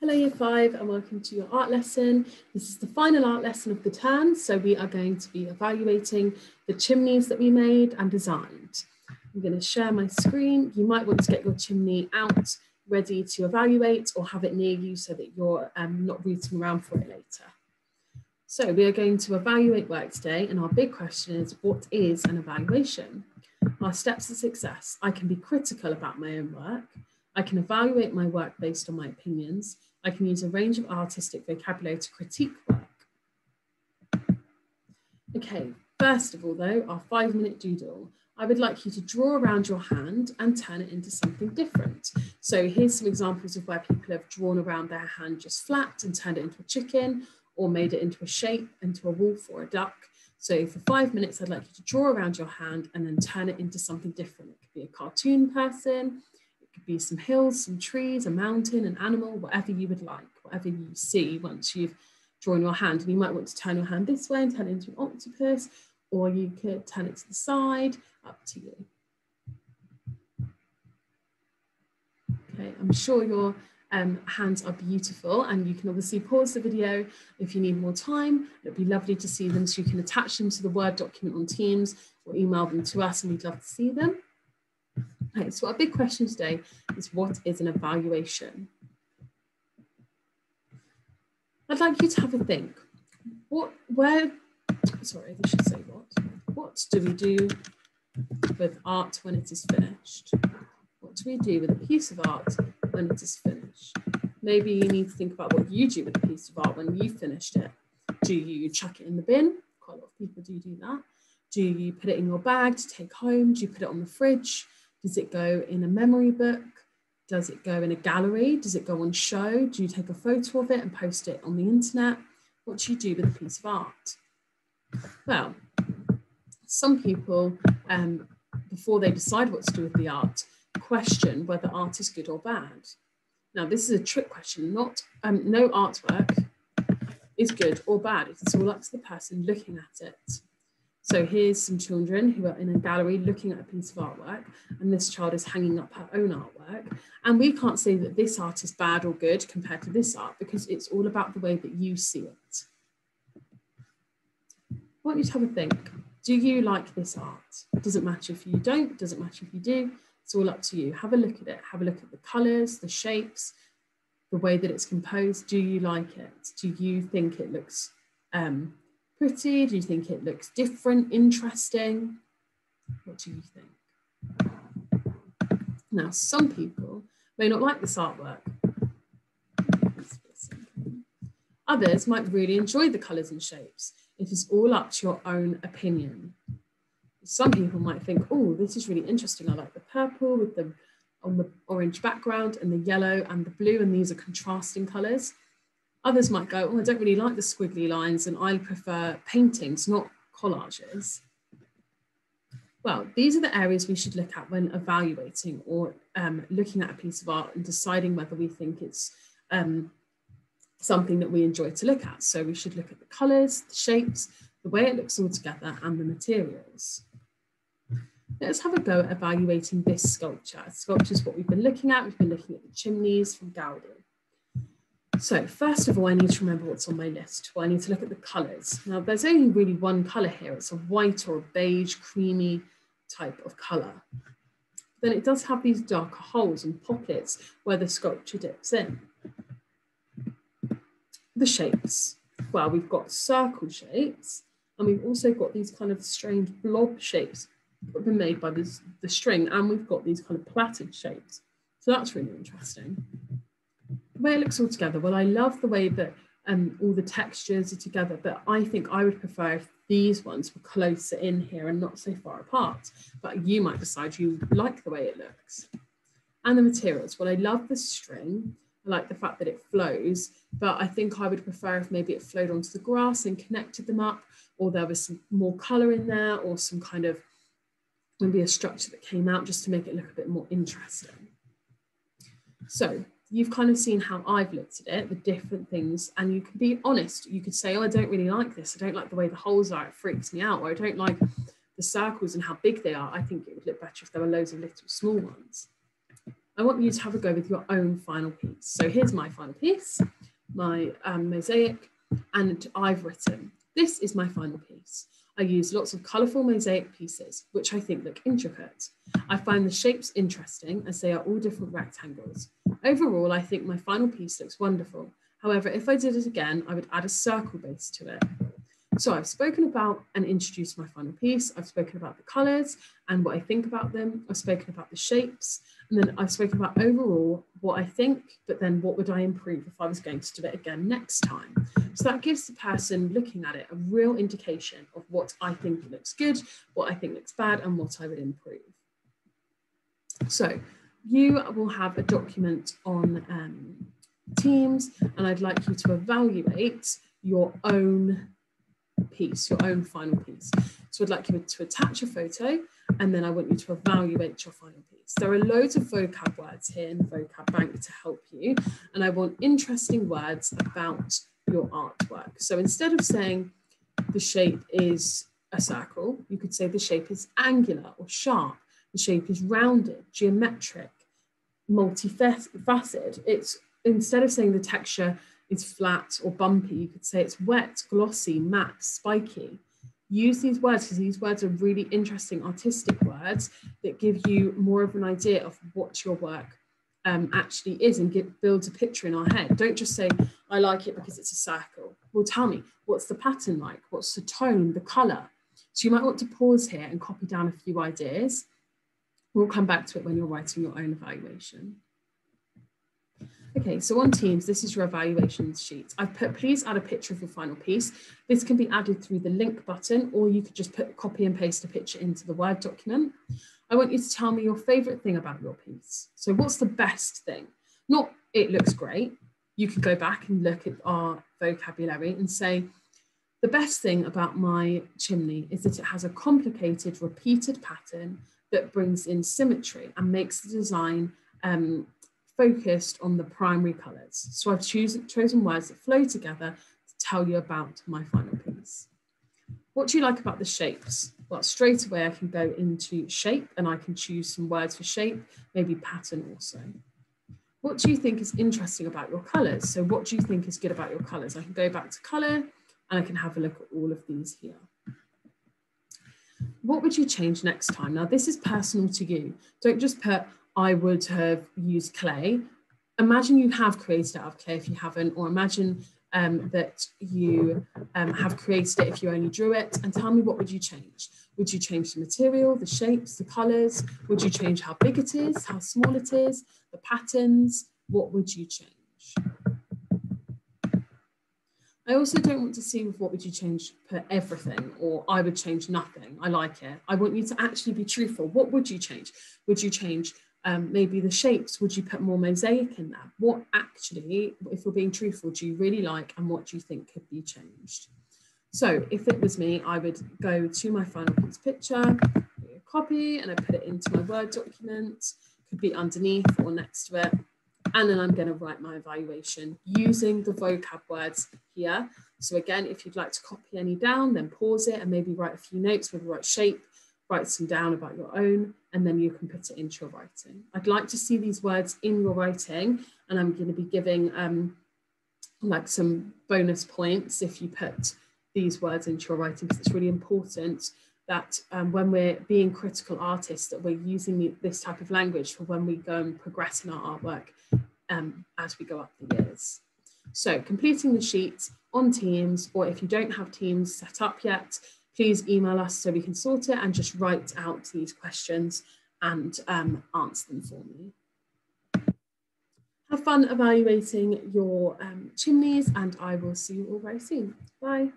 Hello Year 5 and welcome to your art lesson. This is the final art lesson of the term, so we are going to be evaluating the chimneys that we made and designed. I'm going to share my screen. You might want to get your chimney out ready to evaluate or have it near you so that you're not rooting around for it later. So we are going to evaluate work today, and our big question is, what is an evaluation? Our steps to success: I can be critical about my own work. I can evaluate my work based on my opinions. I can use a range of artistic vocabulary to critique work. Okay, first of all though, our 5-minute doodle. I would like you to draw around your hand and turn it into something different. So here's some examples of where people have drawn around their hand just flat and turned it into a chicken, or made it into a shape, into a wolf or a duck. So for 5 minutes, I'd like you to draw around your hand and then turn it into something different. It could be a cartoon person, it could be some hills, some trees, a mountain, an animal, whatever you would like, whatever you see once you've drawn your hand. And you might want to turn your hand this way and turn it into an octopus, or you could turn it to the side, up to you. Okay, I'm sure your hands are beautiful, and you can obviously pause the video if you need more time. It'd be lovely to see them, so you can attach them to the Word document on Teams or email them to us, and we'd love to see them. Okay, so our big question today is, what is an evaluation? I'd like you to have a think. What do we do with art when it is finished? What do we do with a piece of art when it is finished? Maybe you need to think about what you do with a piece of art when you've finished it. Do you chuck it in the bin? Quite a lot of people do that. Do you put it in your bag to take home? Do you put it on the fridge? Does it go in a memory book? Does it go in a gallery? Does it go on show? Do you take a photo of it and post it on the internet? What do you do with a piece of art? Well, some people, before they decide what to do with the art, question whether art is good or bad. Now, this is a trick question. No artwork is good or bad. It's all up to the person looking at it. So here's some children who are in a gallery looking at a piece of artwork, and this child is hanging up her own artwork. And we can't say that this art is bad or good compared to this art, because it's all about the way that you see it. I want you to have a think. Do you like this art? It doesn't matter if you don't, it doesn't matter if you do. It's all up to you. Have a look at it. Have a look at the colours, the shapes, the way that it's composed. Do you like it? Do you think it looks pretty? Do you think it looks different, interesting? What do you think? Now, some people may not like this artwork. Others might really enjoy the colours and shapes. It is all up to your own opinion. Some people might think, oh, this is really interesting. I like the purple with the on the orange background and the yellow and the blue, and these are contrasting colours. Others might go, oh, I don't really like the squiggly lines and I prefer paintings, not collages. Well, these are the areas we should look at when evaluating or looking at a piece of art and deciding whether we think it's something that we enjoy to look at. So we should look at the colours, the shapes, the way it looks all together, and the materials. Let's have a go at evaluating this sculpture. Sculpture is what we've been looking at. We've been looking at the chimneys from Gaudi. So first of all, I need to remember what's on my list. Well, I need to look at the colours. Now, there's only really one colour here. It's a white or a beige, creamy type of colour. Then it does have these darker holes and pockets where the sculpture dips in. The shapes. Well, we've got circle shapes, and we've also got these kind of strange blob shapes that have been made by the string, and we've got these kind of plaited shapes. So that's really interesting. The way it looks all together, well, I love the way that all the textures are together, but I think I would prefer if these ones were closer in here and not so far apart. But you might decide you like the way it looks. And the materials, well, I love the string. I like the fact that it flows, but I think I would prefer if maybe it flowed onto the grass and connected them up, or there was some more colour in there, or some kind of maybe a structure that came out just to make it look a bit more interesting. So you've kind of seen how I've looked at it, the different things, and you can be honest. You could say, oh, I don't really like this. I don't like the way the holes are. It freaks me out. Or I don't like the circles and how big they are. I think it would look better if there were loads of little small ones. I want you to have a go with your own final piece. So here's my final piece, my mosaic, and I've written, this is my final piece. I use lots of colourful mosaic pieces, which I think look intricate. I find the shapes interesting as they are all different rectangles. Overall, I think my final piece looks wonderful. However, if I did it again, I would add a circle base to it. So I've spoken about and introduced my final piece. I've spoken about the colours and what I think about them. I've spoken about the shapes, and then I've spoken about overall what I think, but then what would I improve if I was going to do it again next time. So that gives the person looking at it a real indication of what I think looks good, what I think looks bad, and what I would improve. So you will have a document on Teams, and I'd like you to evaluate your own piece, your own final piece. So I'd like you to attach a photo, and then I want you to evaluate your final piece. There are loads of vocab words here in the vocab bank to help you, and I want interesting words about your artwork. So instead of saying the shape is a circle, you could say the shape is angular or sharp, the shape is rounded, geometric, multifaceted. It's, instead of saying the texture is flat or bumpy, you could say it's wet, glossy, matte, spiky. Use these words because these words are really interesting artistic words that give you more of an idea of what your work actually is, and builds a picture in our head. Don't just say, I like it because it's a circle. Well, tell me, what's the pattern like? What's the tone, the colour? So you might want to pause here and copy down a few ideas. We'll come back to it when you're writing your own evaluation. Okay, so on Teams, this is your evaluation sheet. I've put, please add a picture of your final piece. This can be added through the link button, or you could just copy and paste a picture into the Word document. I want you to tell me your favourite thing about your piece. So what's the best thing? Not it looks great. You could go back and look at our vocabulary and say, the best thing about my chimney is that it has a complicated, repeated pattern that brings in symmetry and makes the design focused on the primary colours. So I've chosen words that flow together to tell you about my final piece. What do you like about the shapes? Well, straight away I can go into shape, and I can choose some words for shape, maybe pattern also. What do you think is interesting about your colours? So what do you think is good about your colours? I can go back to colour, and I can have a look at all of these here. What would you change next time? Now, this is personal to you. Don't just put, I would have used clay. Imagine you have created it out of clay if you haven't, or imagine that you have created it if you only drew it, and tell me, what would you change? Would you change the material, the shapes, the colours? Would you change how big it is, how small it is, the patterns? What would you change? I also don't want to see with what would you change, put everything, or I would change nothing. I like it. I want you to actually be truthful. What would you change? Would you change maybe the shapes? Would you put more mosaic in there? What actually, if you're being truthful, do you really like, and what do you think could be changed? So if it was me, I would go to my final piece picture, copy, and I put it into my Word document. Could be underneath or next to it. And then I'm going to write my evaluation using the vocab words here. So again, if you'd like to copy any down, then pause it and maybe write a few notes, maybe write shape, write some down about your own, and then you can put it into your writing. I'd like to see these words in your writing, and I'm going to be giving like some bonus points if you put these words into your writing, because it's really important that when we're being critical artists, that we're using this type of language for when we go and progress in our artwork as we go up the years. So completing the sheet on Teams, or if you don't have Teams set up yet, please email us so we can sort it, and just write out these questions and answer them for me. Have fun evaluating your chimneys, and I will see you all very soon. Bye.